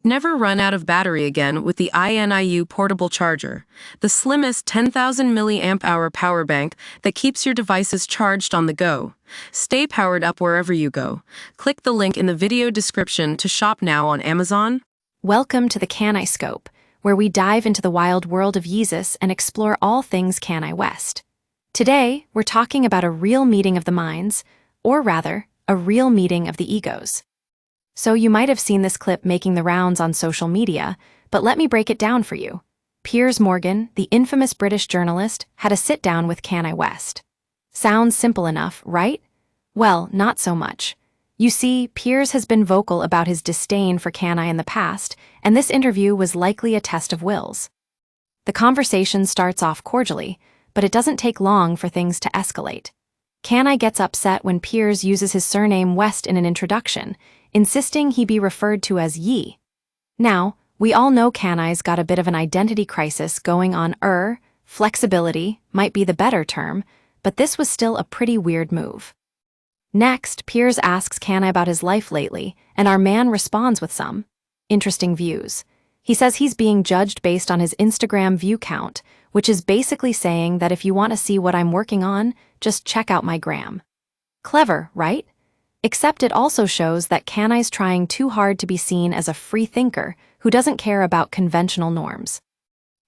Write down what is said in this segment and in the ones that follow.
Never run out of battery again with the INIU portable charger, the slimmest 10,000 milliamp hour power bank that keeps your devices charged on the go. Stay powered up wherever you go. Click the link in the video description to shop now on Amazon. Welcome to the Kanye Scope, where we dive into the wild world of Yeezus and explore all things Kanye West. Today, we're talking about a real meeting of the minds, or rather, a real meeting of the egos. So you might have seen this clip making the rounds on social media, but let me break it down for you. Piers Morgan, the infamous British journalist, had a sit-down with Kanye West. Sounds simple enough, right? Well, not so much. You see, Piers has been vocal about his disdain for Kanye in the past, and this interview was likely a test of wills. The conversation starts off cordially, but it doesn't take long for things to escalate. Kanye gets upset when Piers uses his surname West in an introduction, insisting he be referred to as Ye. Now, we all know Kanye's got a bit of an identity crisis going on. Flexibility might be the better term, but this was still a pretty weird move. Next, Piers asks Kanye about his life lately, and our man responds with some interesting views. He says he's being judged based on his Instagram view count, which is basically saying that if you want to see what I'm working on, just check out my gram. Clever, right? Except it also shows that Kanye's trying too hard to be seen as a free thinker who doesn't care about conventional norms.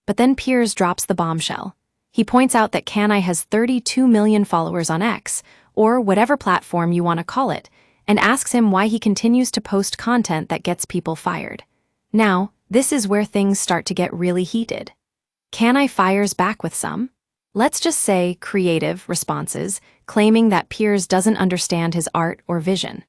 But then Piers drops the bombshell. He points out that Kanye has 32 million followers on X, or whatever platform you want to call it, and asks him why he continues to post content that gets people fired. Now, this is where things start to get really heated. Kanye fires back with some, let's just say, creative responses, claiming that Piers doesn't understand his art or vision.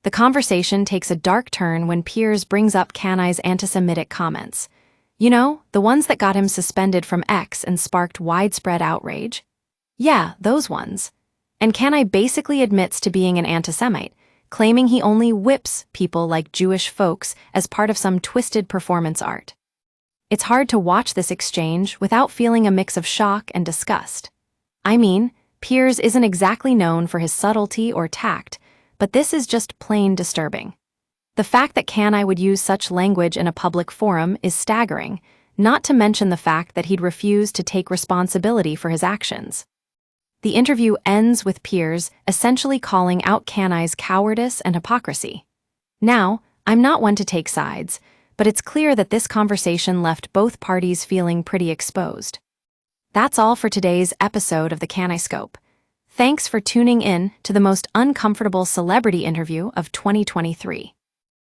The conversation takes a dark turn when Piers brings up Kanye's antisemitic comments. You know, the ones that got him suspended from X and sparked widespread outrage? Yeah, those ones. And Kanye basically admits to being an antisemite, claiming he only whips people like Jewish folks as part of some twisted performance art. It's hard to watch this exchange without feeling a mix of shock and disgust. I mean, Piers isn't exactly known for his subtlety or tact, but this is just plain disturbing. The fact that Kanye would use such language in a public forum is staggering, not to mention the fact that he'd refuse to take responsibility for his actions. The interview ends with Piers essentially calling out Kanye's cowardice and hypocrisy. Now, I'm not one to take sides, but it's clear that this conversation left both parties feeling pretty exposed. That's all for today's episode of the Kanye Scope. Thanks for tuning in to the most uncomfortable celebrity interview of 2023.